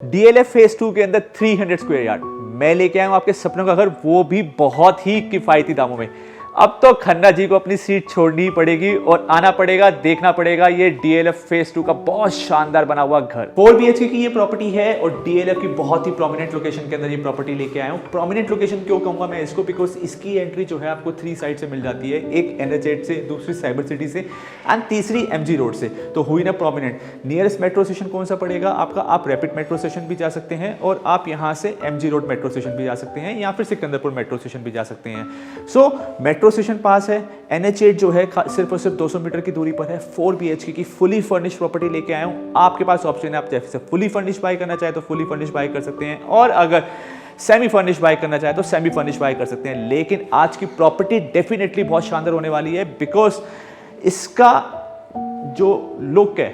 DLF phase 2 के अंदर 300 square yard मैं लेके आया हूं आपके सपनों का घर, वो भी बहुत ही किफायती दामों में। अब तो खन्ना जी को अपनी सीट छोड़नी ही पड़ेगी और आना पड़ेगा, देखना पड़ेगा ये डीएलएफ फेज 2 का बहुत शानदार बना हुआ घर। 4 BHK की ये प्रॉपर्टी है और डीएलएफ की बहुत ही प्रोमिनेंट लोकेशन के अंदर ये प्रॉपर्टी लेके आया हूं। प्रोमिनेंट लोकेशन क्यों कहूंगा मैं इसको, बिकॉज इसकी एंट्री जो है आपको 3 साइड से मिल जाती है, एक NH8 से, दूसरी साइबर सिटी से एंड तीसरी MG रोड से, तो हुई ना प्रोमिनेंट। नियरेस्ट मेट्रो स्टेशन कौन सा पड़ेगा आपका, आप रैपिड मेट्रो स्टेशन भी जा सकते हैं और आप यहाँ से MG रोड मेट्रो स्टेशन भी जा सकते हैं या फिर सिकंदरपुर मेट्रो स्टेशन भी जा सकते हैं। सो मेट्रो स्टेशन पास है, NH8 जो है सिर्फ और सिर्फ 200 मीटर की दूरी पर है। 4 BHK की फुली फर्निश प्रॉपर्टी लेके आया हूं। आपके पास ऑप्शन है, आप जैसे फुली फर्निश बाय करना चाहे तो फुली फर्निश बाय कर सकते हैं और अगर सेमी फर्निश बाय करना चाहे तो सेमी फर्निश बाय कर सकते हैं। लेकिन आज की प्रॉपर्टी डेफिनेटली बहुत शानदार होने वाली है, बिकॉज इसका जो लुक है,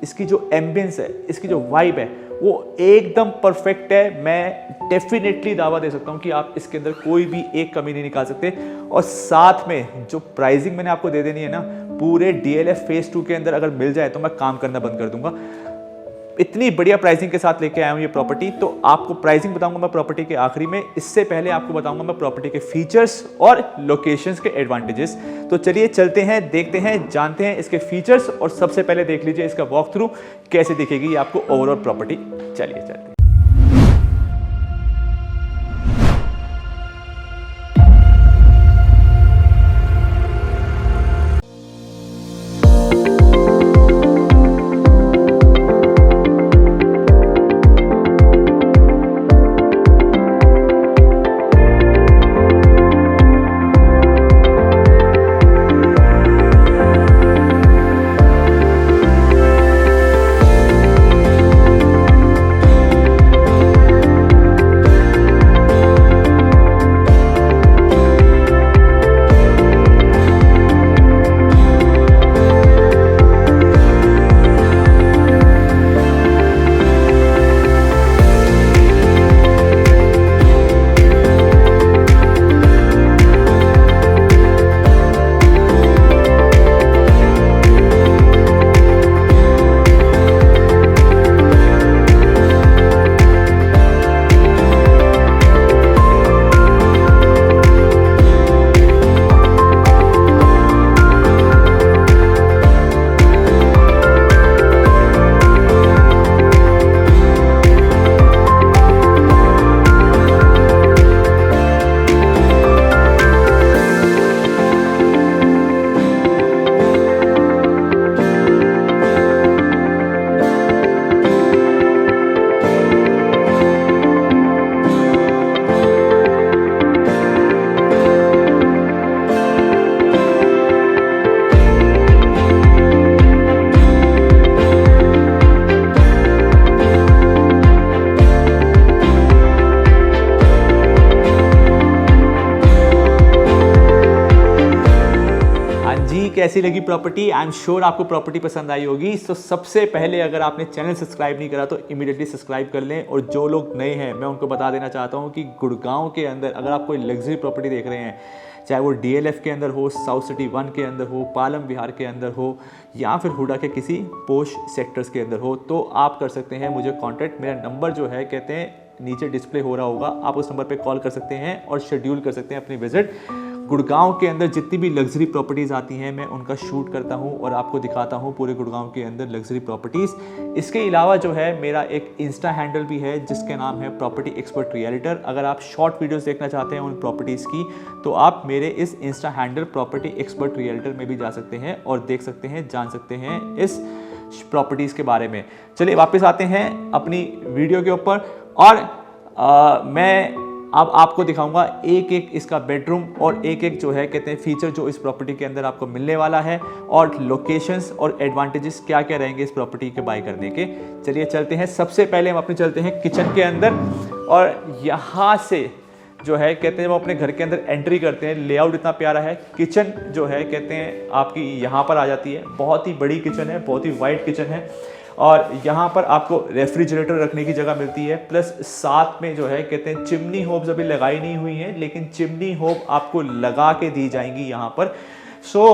इसकी जो एम्बियंस है, इसकी जो वाइब है वो एकदम परफेक्ट है। मैं डेफिनेटली दावा दे सकता हूं कि आप इसके अंदर कोई भी एक कमी नहीं निकाल सकते। और साथ में जो प्राइसिंग मैंने आपको दे देनी है ना, पूरे डीएलएफ फेज 2 के अंदर अगर मिल जाए तो मैं काम करना बंद कर दूंगा। इतनी बढ़िया प्राइसिंग के साथ लेके आया हूं ये प्रॉपर्टी। तो आपको प्राइसिंग बताऊंगा मैं प्रॉपर्टी के आखिरी में, इससे पहले आपको बताऊंगा मैं प्रॉपर्टी के फीचर्स और लोकेशंस के एडवांटेजेस। तो चलिए चलते हैं, देखते हैं, जानते हैं इसके फीचर्स और सबसे पहले देख लीजिए इसका वॉक थ्रू कैसे दिखेगी आपको ओवरऑल प्रॉपर्टी। चलिए चलते हैं। कैसी लगी प्रॉपर्टी? आई एम श्योर आपको प्रॉपर्टी पसंद आई होगी। तो सबसे पहले अगर आपने चैनल सब्सक्राइब नहीं करा तो इमीडिएटली सब्सक्राइब कर लें। और जो लोग नए हैं मैं उनको बता देना चाहता हूं कि गुड़गांव के अंदर अगर आप कोई लग्जरी प्रॉपर्टी देख रहे हैं, चाहे वो डीएलएफ के अंदर हो, साउथ सिटी 1 के अंदर हो, पालम विहार के अंदर हो या फिर हुडा के किसी पोश सेक्टर्स के अंदर हो, तो आप कर सकते हैं मुझे कॉन्टैक्ट। मेरा नंबर जो है कहते हैं नीचे डिस्प्ले हो रहा होगा, आप उस नंबर पे कॉल कर सकते हैं और शेड्यूल कर सकते हैं अपनी विजिट। गुड़गांव के अंदर जितनी भी लग्जरी प्रॉपर्टीज़ आती हैं मैं उनका शूट करता हूं और आपको दिखाता हूं पूरे गुड़गांव के अंदर लग्जरी प्रॉपर्टीज़। इसके अलावा जो है मेरा एक इंस्टा हैंडल भी है जिसके नाम है प्रॉपर्टी एक्सपर्ट रियलिटर। अगर आप शॉर्ट वीडियोस देखना चाहते हैं उन प्रॉपर्टीज़ की तो आप मेरे इस इंस्टा हैंडल प्रॉपर्टी एक्सपर्ट रियलिटर में भी जा सकते हैं और देख सकते हैं, जान सकते हैं इस प्रॉपर्टीज़ के बारे में। चलिए वापस आते हैं अपनी वीडियो के ऊपर और मैं अब आपको दिखाऊंगा एक एक इसका बेडरूम और एक एक जो है कहते हैं फीचर जो इस प्रॉपर्टी के अंदर आपको मिलने वाला है और लोकेशंस और एडवांटेजेस क्या क्या रहेंगे इस प्रॉपर्टी के बाय करने के। चलिए चलते हैं। सबसे पहले हम अपने चलते हैं किचन के अंदर और यहाँ से जो है कहते हैं वो अपने घर के अंदर एंट्री करते हैं। लेआउट इतना प्यारा है। किचन जो है कहते हैं आपकी यहाँ पर आ जाती है। बहुत ही बड़ी किचन है, बहुत ही वाइड किचन है और यहाँ पर आपको रेफ्रिजरेटर रखने की जगह मिलती है। प्लस साथ में जो है कहते हैं चिमनी होब्स अभी लगाई नहीं हुई हैं, लेकिन चिमनी होब आपको लगा के दी जाएंगी यहाँ पर। सो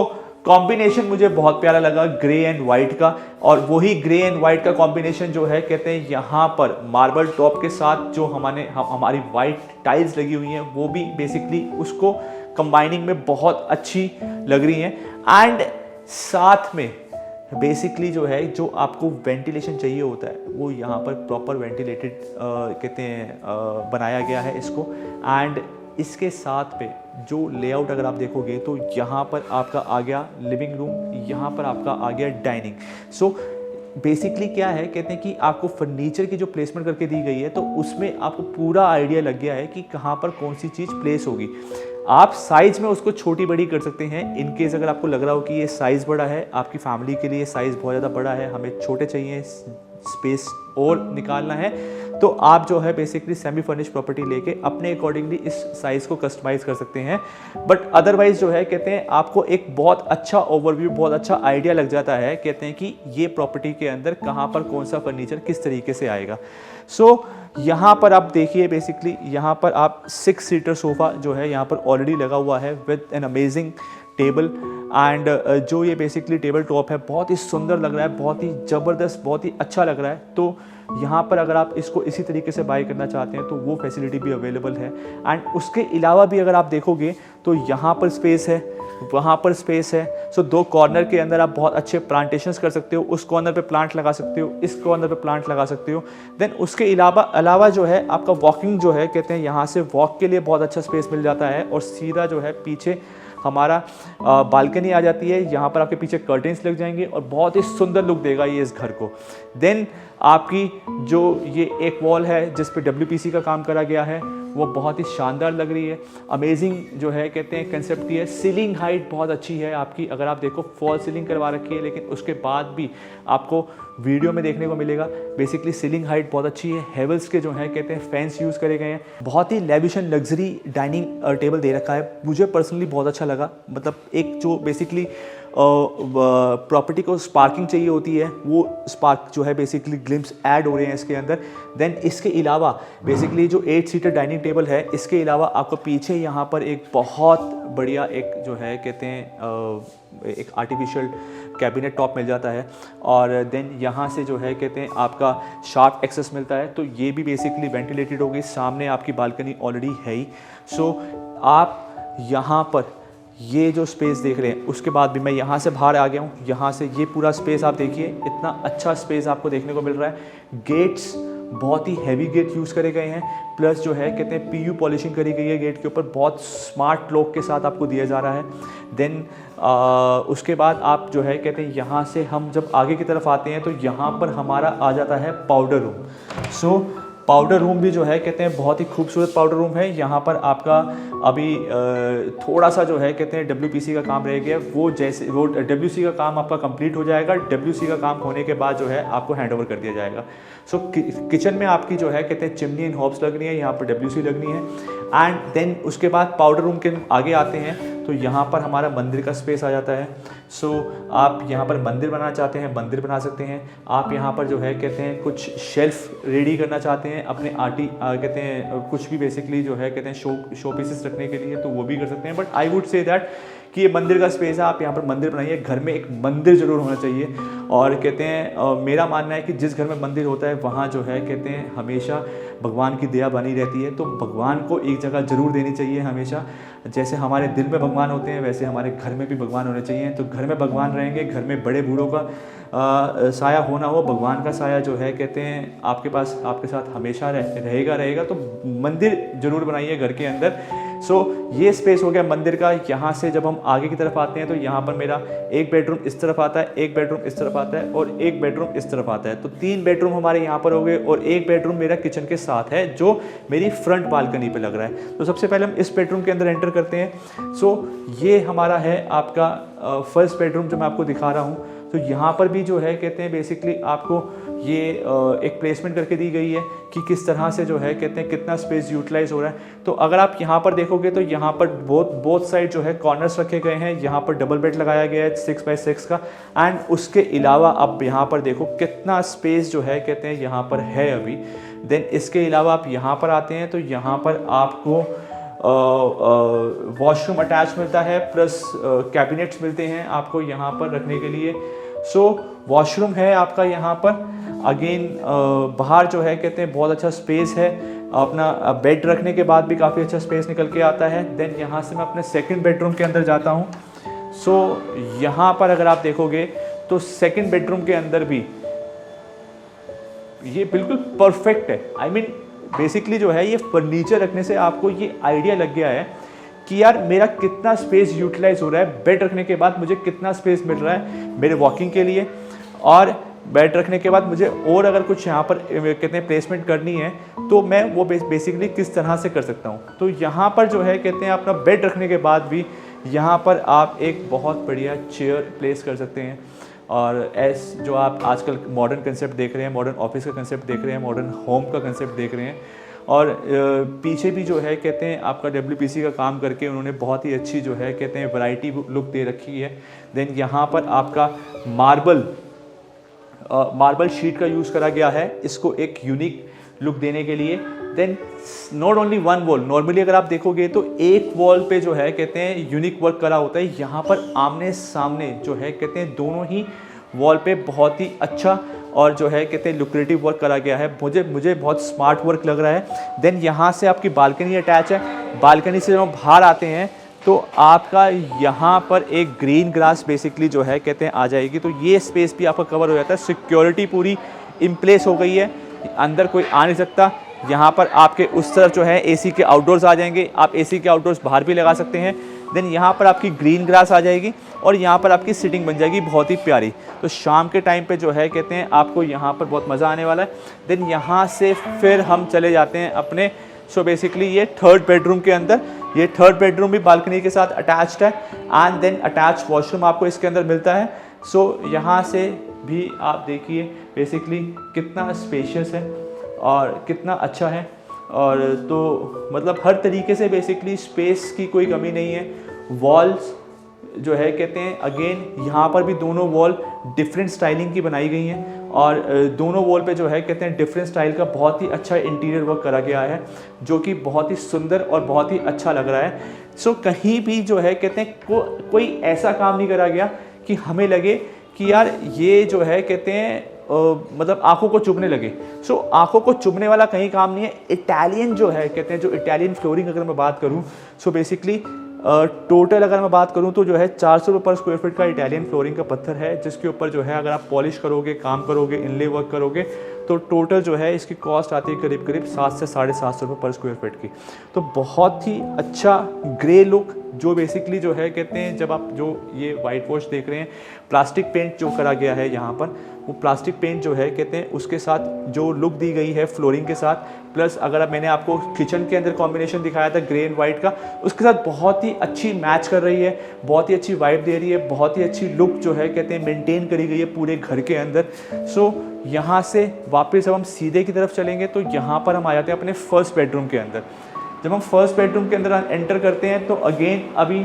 कॉम्बिनेशन मुझे बहुत प्यारा लगा ग्रे एंड वाइट का, और वही ग्रे एंड वाइट का कॉम्बिनेशन जो है कहते हैं यहाँ पर मार्बल टॉप के साथ जो हमारी वाइट टाइल्स लगी हुई हैं वो भी बेसिकली उसको कंबाइनिंग में बहुत अच्छी लग रही हैं। एंड साथ में बेसिकली जो है जो आपको वेंटिलेशन चाहिए होता है वो यहाँ पर प्रॉपर वेंटिलेटेड कहते हैं बनाया गया है इसको। एंड इसके साथ पे जो लेआउट अगर आप देखोगे तो यहाँ पर आपका आ गया लिविंग रूम, यहाँ पर आपका आ गया डाइनिंग। सो बेसिकली क्या है कहते हैं कि आपको फर्नीचर की जो प्लेसमेंट करके दी गई है तो उसमें आपको पूरा आइडिया लग गया है कि कहाँ पर कौन सी चीज़ प्लेस होगी। आप साइज़ में उसको छोटी बड़ी कर सकते हैं इन केस अगर आपको लग रहा हो कि ये साइज़ बड़ा है, आपकी फैमिली के लिए साइज़ बहुत ज़्यादा बड़ा है, हमें छोटे चाहिए, स्पेस और निकालना है, तो आप जो है बेसिकली सेमी फर्निश प्रॉपर्टी लेके अपने अकॉर्डिंगली इस साइज़ को कस्टमाइज़ कर सकते हैं। बट अदरवाइज जो है कहते हैं आपको एक बहुत अच्छा ओवरव्यू, बहुत अच्छा आइडिया लग जाता है कहते हैं कि ये प्रॉपर्टी के अंदर कहाँ पर कौन सा फर्नीचर किस तरीके से आएगा। सो यहाँ पर आप देखिए बेसिकली यहाँ पर आप 6 सीटर सोफ़ा जो है यहाँ पर ऑलरेडी लगा हुआ है with an amazing table. And जो ये बेसिकली टेबल टॉप है बहुत ही सुंदर लग रहा है, बहुत ही ज़बरदस्त, बहुत ही अच्छा लग रहा है। तो यहाँ पर अगर आप इसको इसी तरीके से बाय करना चाहते हैं तो वो फैसिलिटी भी अवेलेबल है। एंड उसके अलावा भी अगर आप देखोगे तो यहाँ पर स्पेस है, वहाँ पर स्पेस है। सो 2 कॉर्नर के अंदर आप बहुत अच्छे प्लांटेशंस कर सकते हो, उस कॉर्नर पे प्लांट लगा सकते हो, इस कॉर्नर पे प्लांट लगा सकते हो। देन उसके अलावा जो है आपका वॉकिंग जो है कहते हैं यहाँ से वॉक के लिए बहुत अच्छा स्पेस मिल जाता है। और सीधा जो है पीछे हमारा बालकनी आ जाती है, यहाँ पर आपके पीछे कर्टेंस लग जाएंगे और बहुत ही सुंदर लुक देगा ये इस घर को। देन आपकी जो ये एक वॉल है जिस पे WPC का काम करा गया है वो बहुत ही शानदार लग रही है, अमेजिंग जो है कहते हैं कंसेप्ट की है। सीलिंग हाइट बहुत अच्छी है आपकी, अगर आप देखो फॉल सीलिंग करवा रखी है, लेकिन उसके बाद भी आपको वीडियो में देखने को मिलेगा बेसिकली सीलिंग हाइट बहुत अच्छी है। हेवल्स के जो है कहते हैं फैंस यूज़ करे गए हैं, बहुत ही lavish and luxury dining table दे रखा है, मुझे पर्सनली बहुत अच्छा लगा। मतलब एक जो बेसिकली प्रॉपर्टी को स्पार्किंग चाहिए होती है वो स्पार्क जो है बेसिकली ग्लिम्स ऐड हो रहे हैं इसके अंदर। देन इसके अलावा बेसिकली जो 8 सीटर डाइनिंग टेबल है इसके अलावा आपको पीछे यहाँ पर एक बहुत बढ़िया एक जो है कहते हैं एक आर्टिफिशियल कैबिनेट टॉप मिल जाता है। और देन यहाँ से जो है कहते हैं आपका शार्प एक्सेस मिलता है, तो ये भी बेसिकली वेंटिलेटेड होगी। सामने आपकी बालकनी ऑलरेडी है ही। सो आप यहाँ पर ये जो स्पेस देख रहे हैं उसके बाद भी मैं यहाँ से बाहर आ गया हूँ, यहाँ से ये पूरा स्पेस आप देखिए, इतना अच्छा स्पेस आपको देखने को मिल रहा है। गेट्स बहुत ही हैवी गेट यूज़ करे गए हैं, प्लस जो है कहते हैं PU पॉलिशिंग करी गई है गेट के ऊपर, बहुत स्मार्ट लुक के साथ आपको दिया जा रहा है। देन उसके बाद आप जो है कहते हैं यहाँ से हम जब आगे की तरफ आते हैं तो यहाँ पर हमारा आ जाता है पाउडर रूम। सो पाउडर रूम भी जो है कहते हैं बहुत ही खूबसूरत पाउडर रूम है। यहाँ पर आपका अभी थोड़ा सा जो है कहते हैं WPC का काम रह गया, वो WC का काम आपका कंप्लीट हो जाएगा। WC का काम होने के बाद जो है आपको हैंडओवर कर दिया जाएगा। सो किचन में आपकी जो है कहते हैं चिमनी एंड हॉब्स लगनी है, यहाँ पर WC लगनी है। एंड देन उसके बाद पाउडर रूम के आगे आते हैं तो यहाँ पर हमारा मंदिर का स्पेस आ जाता है। सो आप यहाँ पर मंदिर बनाना चाहते हैं, मंदिर बना सकते हैं। आप यहाँ पर जो है कहते हैं कुछ शेल्फ रेडी करना चाहते हैं अपने कहते हैं कुछ भी बेसिकली जो है कहते हैं शो पीसेस रखने के लिए, तो वो भी कर सकते हैं। But I would say that कि ये मंदिर का स्पेस है, आप यहाँ पर मंदिर बनाइए। घर में एक मंदिर जरूर होना चाहिए। और कहते हैं मेरा मानना है कि जिस घर में मंदिर होता है वहाँ जो है कहते हैं हमेशा भगवान की दया बनी रहती है। तो भगवान को एक जगह जरूर देनी चाहिए हमेशा। जैसे हमारे दिल में भगवान होते हैं वैसे हमारे घर में भी भगवान होने चाहिए। तो घर में भगवान रहेंगे, घर में बड़े बूढ़ों का साया होना हो, भगवान का साया जो है कहते हैं आपके पास आपके साथ हमेशा रहेगा। तो मंदिर जरूर बनाइए घर के अंदर। सो ये स्पेस हो गया मंदिर का। यहाँ से जब हम आगे की तरफ आते हैं तो यहाँ पर मेरा एक बेडरूम इस तरफ आता है, एक बेडरूम इस तरफ आता है और एक बेडरूम इस तरफ आता है। तो 3 बेडरूम हमारे यहाँ पर हो गए और एक बेडरूम मेरा किचन के साथ है जो मेरी फ्रंट बालकनी पे लग रहा है। तो सबसे पहले हम इस बेडरूम के अंदर एंटर करते हैं। सो ये हमारा है आपका फर्स्ट बेडरूम जो मैं आपको दिखा रहा हूँ। तो यहाँ पर भी जो है कहते हैं बेसिकली आपको ये एक प्लेसमेंट करके दी गई है कि किस तरह से जो है कहते हैं कितना स्पेस यूटिलाइज हो रहा है। तो अगर आप यहाँ पर देखोगे तो यहाँ पर बोथ साइड जो है कॉर्नर्स रखे गए हैं। यहाँ पर डबल बेड लगाया गया है 6x6 का। एंड उसके अलावा आप यहाँ पर देखो कितना स्पेस जो है कहते हैं यहाँ पर है अभी। देन इसके अलावा आप यहाँ पर आते हैं तो यहाँ पर आपको वॉशरूम अटैच मिलता है, प्लस कैबिनेट्स मिलते हैं आपको यहाँ पर रखने के लिए। सो वॉशरूम है आपका यहाँ पर। अगेन बाहर जो है कहते हैं बहुत अच्छा स्पेस है, अपना बेड रखने के बाद भी काफ़ी अच्छा स्पेस निकल के आता है। देन यहाँ से मैं अपने सेकंड बेडरूम के अंदर जाता हूँ। सो यहाँ पर अगर आप देखोगे तो सेकंड बेडरूम के अंदर भी ये बिल्कुल परफेक्ट है। आई मीन बेसिकली जो है ये फर्नीचर रखने से आपको ये आइडिया लग गया है कि यार मेरा कितना स्पेस यूटिलाइज हो रहा है, बेड रखने के बाद मुझे कितना स्पेस मिल रहा है मेरे वॉकिंग के लिए, और बेड रखने के बाद मुझे और अगर कुछ यहाँ पर कहते हैं प्लेसमेंट करनी है तो मैं वो बेसिकली किस तरह से कर सकता हूँ। तो यहाँ पर जो है कहते हैं अपना बेड रखने के बाद भी यहाँ पर आप एक बहुत बढ़िया चेयर प्लेस कर सकते हैं। और जो आप आजकल मॉडर्न कंसेप्ट देख रहे हैं, मॉडर्न ऑफिस का कंसेप्ट देख रहे हैं, मॉडर्न होम का कंसेप्ट देख रहे हैं, और पीछे भी जो है कहते हैं आपका WPC का काम करके उन्होंने बहुत ही अच्छी जो है कहते हैं वैरायटी लुक दे रखी है। देन यहाँ पर आपका मार्बल शीट का यूज़ करा गया है इसको एक यूनिक लुक देने के लिए। Then not only one wall, normally अगर आप देखोगे तो एक वॉल पे जो है कहते हैं यूनिक वर्क करा होता है, यहाँ पर आमने सामने जो है कहते हैं दोनों ही वॉल पे बहुत ही अच्छा और जो है कहते हैं लुक्रेटिव वर्क करा गया है। मुझे बहुत स्मार्ट वर्क लग रहा है। देन यहाँ से आपकी बालकनी अटैच है। बालकनी से जब हम बाहर आते हैं तो आपका यहाँ पर एक ग्रीन ग्रास बेसिकली जो है कहते हैं आ जाएगी, तो ये स्पेस भी आपका कवर हो जाता है। सिक्योरिटी पूरी इन प्लेस हो गई है, अंदर कोई आ नहीं सकता। यहाँ पर आपके उस तरफ जो है AC के आउटडोर्स आ जाएंगे, आप AC के आउटडोर्स बाहर भी लगा सकते हैं। देन यहाँ पर आपकी ग्रीन ग्रास आ जाएगी और यहाँ पर आपकी सिटिंग बन जाएगी बहुत ही प्यारी। तो शाम के टाइम पे जो है कहते हैं आपको यहाँ पर बहुत मज़ा आने वाला है। देन यहाँ से फिर हम चले जाते हैं अपने बेसिकली ये थर्ड बेडरूम के अंदर। ये थर्ड बेडरूम भी बालकनी के साथ अटैच्ड है एंड देन अटैच वॉशरूम आपको इसके अंदर मिलता है। यहाँ से भी आप देखिए बेसिकली कितना स्पेशियस है और कितना अच्छा है, और तो मतलब हर तरीके से बेसिकली स्पेस की कोई कमी नहीं है। वॉल्स जो है कहते हैं अगेन यहाँ पर भी दोनों वॉल डिफरेंट स्टाइलिंग की बनाई गई हैं, और दोनों वॉल पे जो है कहते हैं डिफरेंट स्टाइल का बहुत ही अच्छा इंटीरियर वर्क करा गया है जो कि बहुत ही सुंदर और बहुत ही अच्छा लग रहा है। कहीं भी जो है कहते हैं कोई ऐसा काम नहीं करा गया कि हमें लगे कि यार ये जो है कहते हैं मतलब आंखों को चुभने लगे। आंखों को चुभने वाला कहीं काम नहीं है। इटालियन जो है कहते हैं जो इटालियन फ्लोरिंग अगर मैं बात करूं बेसिकली टोटल अगर मैं बात करूं तो जो है 400 रुपये पर स्क्वायर फीट का इटालियन फ्लोरिंग का पत्थर है, जिसके ऊपर जो है अगर आप पॉलिश करोगे, काम करोगे, इनले वर्क करोगे तो टोटल जो है इसकी कॉस्ट आती है करीब 7 से 750 रुपये पर स्क्वायर फीट की। तो बहुत ही अच्छा ग्रे लुक जो बेसिकली जो है कहते हैं जब आप जो ये वाइट वॉश देख रहे हैं, प्लास्टिक पेंट जो करा गया है यहाँ पर, वो प्लास्टिक पेंट जो है कहते हैं उसके साथ जो लुक दी गई है फ्लोरिंग के साथ, प्लस अगर अब मैंने आपको किचन के अंदर कॉम्बिनेशन दिखाया था ग्रे एंड वाइट का, उसके साथ बहुत ही अच्छी मैच कर रही है, बहुत ही अच्छी वाइब दे रही है, बहुत ही अच्छी लुक जो है कहते हैं मेंटेन करी गई है पूरे घर के अंदर। यहाँ से वापस जब हम सीधे की तरफ चलेंगे तो यहाँ पर हम आ जाते हैं अपने फर्स्ट बेडरूम के अंदर। जब हम फर्स्ट बेडरूम के अंदर एंटर करते हैं तो अगेन अभी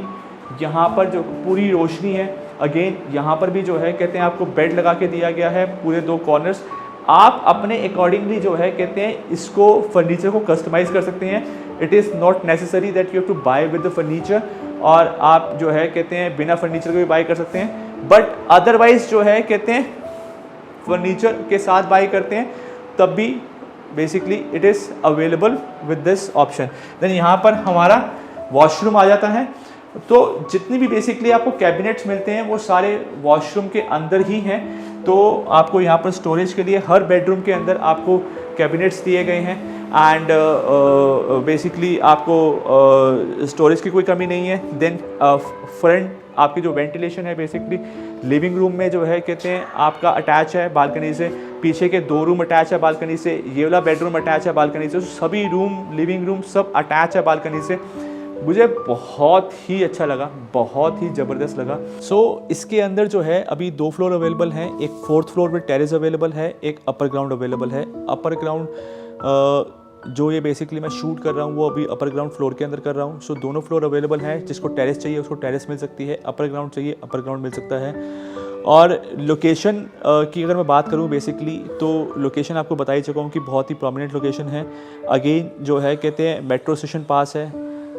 यहाँ पर जो पूरी रोशनी है, अगेन यहाँ पर भी जो है कहते हैं आपको बेड लगा के दिया गया है पूरे 2 कॉर्नर्स। आप अपने अकॉर्डिंगली जो है कहते हैं इसको फर्नीचर को कस्टमाइज़ कर सकते हैं। It is not necessary that you have to buy with the furniture, और आप जो है कहते हैं बिना फर्नीचर के भी बाय कर सकते हैं, बट अदरवाइज जो है कहते हैं फर्नीचर के साथ बाय करते हैं तब भी basically it is available with this option. Then यहाँ पर हमारा वॉशरूम आ जाता है। तो जितनी भी बेसिकली आपको कैबिनेट्स मिलते हैं वो सारे वॉशरूम के अंदर ही हैं। तो आपको यहाँ पर स्टोरेज के लिए हर बेडरूम के अंदर आपको कैबिनेट्स दिए गए हैं, एंड बेसिकली आपको स्टोरेज की कोई कमी नहीं है। देन फ्रंट आपकी जो वेंटिलेशन है बेसिकली लिविंग रूम में जो है कहते हैं आपका अटैच है बालकनी से, पीछे के 2 रूम अटैच है बालकनी से, ये वाला बेडरूम अटैच है बालकनी से, सभी रूम लिविंग रूम सब अटैच है बालकनी से। मुझे बहुत ही अच्छा लगा, बहुत ही ज़बरदस्त लगा। इसके अंदर जो है अभी 2 फ्लोर अवेलेबल हैं, एक 4th फ्लोर पे टेरेस अवेलेबल है, एक अपर ग्राउंड अवेलेबल है। अपर ग्राउंड जो ये बेसिकली मैं शूट कर रहा हूँ वो अभी अपर ग्राउंड फ्लोर के अंदर कर रहा हूँ। दोनों फ्लोर अवेलेबल हैं, जिसको टेरेस चाहिए उसको टेरेस मिल सकती है, अपर ग्राउंड चाहिए अपर ग्राउंड मिल सकता है। और लोकेशन की अगर मैं बात करूँ बेसिकली तो लोकेशन आपको बता ही चुका हूँ कि बहुत ही प्रोमिनेंट लोकेशन है। अगेन जो है कहते हैं मेट्रो स्टेशन पास है,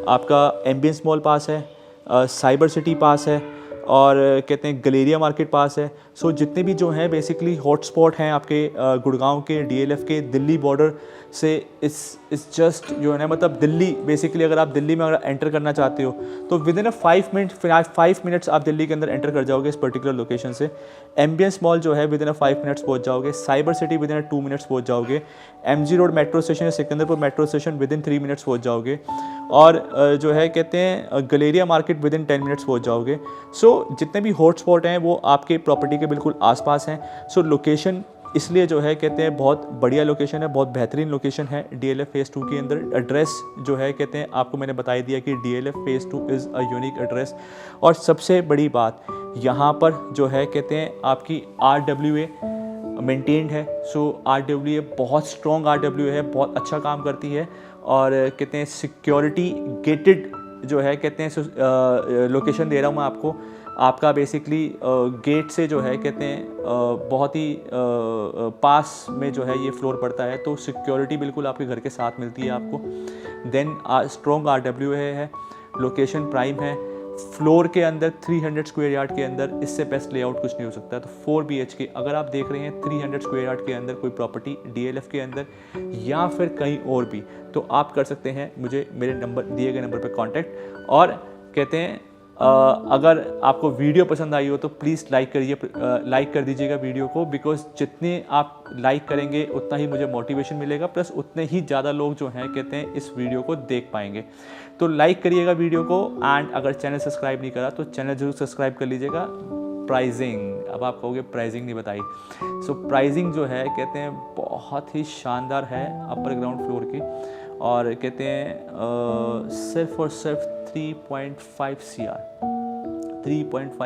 आपका एम्बियंस मॉल पास है, साइबर सिटी पास है और कहते हैं गलेरिया मार्केट पास है। सो जितने भी जो हैं बेसिकली हॉटस्पॉट हैं आपके गुड़गांव के, डीएलएफ के, दिल्ली बॉर्डर से इस जस्ट जो है ना, मतलब दिल्ली बेसिकली अगर आप दिल्ली में अगर एंटर करना चाहते हो तो विद इन 5 मिनट्स आप दिल्ली के अंदर एंटर कर जाओगे इस पर्टिकुलर लोकेशन से। एम्बियंस मॉल जो है विद इन 5 मिनट्स पहुंच जाओगे। Cyber city with in 2 minutes पहुंच जाओगे। एमजी रोड मेट्रो स्टेशन या Sikandarpur metro station with in 3 minutes पहुंच जाओगे। और जो है कहते हैं Galleria market with in 10 minutes पहुंच जाओगे। सो जितने भी हॉटस्पॉट हैं वो आपके प्रॉपर्टी के बिल्कुल आसपास हैं। सो लोकेशन इसलिए जो है कहते हैं बहुत बढ़िया लोकेशन है, बहुत बेहतरीन लोकेशन है डीएलएफ फेज़ 2 के अंदर। एड्रेस जो है कहते हैं आपको मैंने बता दिया कि DLF phase 2 is a unique address. और सबसे बड़ी बात यहाँ पर जो है कहते हैं आपकी RWA मेंटेन्ड है। सो RWA बहुत स्ट्रॉन्ग RWA है, बहुत अच्छा काम करती है। और कहते हैं सिक्योरिटी गेटेड जो है कहते हैं लोकेशन दे रहा हूँ मैं आपको। आपका बेसिकली गेट से जो है कहते हैं बहुत ही पास में जो है ये फ्लोर पड़ता है, तो सिक्योरिटी बिल्कुल आपके घर के साथ मिलती है आपको। देन स्ट्रॉन्ग RWA है, लोकेशन प्राइम है, फ्लोर के अंदर 300 स्क्वायर यार्ड के अंदर इससे बेस्ट लेआउट कुछ नहीं हो सकता। तो 4 BHK अगर आप देख रहे हैं 300 स्क्वायर यार्ड के अंदर कोई प्रॉपर्टी डीएलएफ के अंदर या फिर कहीं और भी, तो आप कर सकते हैं मुझे मेरे नंबर दिए गए नंबर पर कांटेक्ट। और कहते हैं अगर आपको वीडियो पसंद आई हो तो प्लीज़ लाइक कर दीजिएगा वीडियो को, बिकॉज जितने आप लाइक करेंगे उतना ही मुझे मोटिवेशन मिलेगा, प्लस उतने ही ज़्यादा लोग जो हैं कहते हैं इस वीडियो को देख पाएंगे। तो लाइक करिएगा वीडियो को। एंड अगर चैनल सब्सक्राइब नहीं करा तो चैनल जरूर सब्सक्राइब कर लीजिएगा। प्राइजिंग, अब आप कहोगे प्राइजिंग नहीं बताई। सो प्राइजिंग जो है कहते हैं बहुत ही शानदार है अपर ग्राउंड फ्लोर की। और कहते हैं सिर्फ और सिर्फ 3.5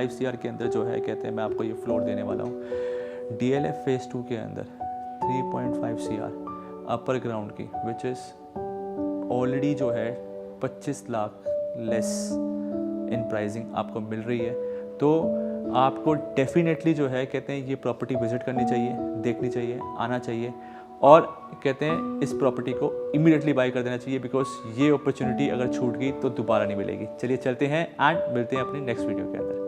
CR के अंदर जो है कहते हैं मैं आपको ये फ्लोर देने वाला हूँ डीएलएफ फेज़ 2 के अंदर। 3.5 CR अपर ग्राउंड की, विच इज़ ऑलरेडी जो है 25 लाख लेस इन प्राइसिंग आपको मिल रही है। तो आपको डेफिनेटली जो है कहते हैं ये प्रॉपर्टी विजिट करनी चाहिए, देखनी चाहिए, आना चाहिए और कहते हैं इस प्रॉपर्टी को इमीडिएटली बाय कर देना चाहिए, बिकॉज ये अपॉर्चुनिटी अगर छूट गई तो दोबारा नहीं मिलेगी। चलिए चलते हैं एंड मिलते हैं अपने नेक्स्ट वीडियो के अंदर।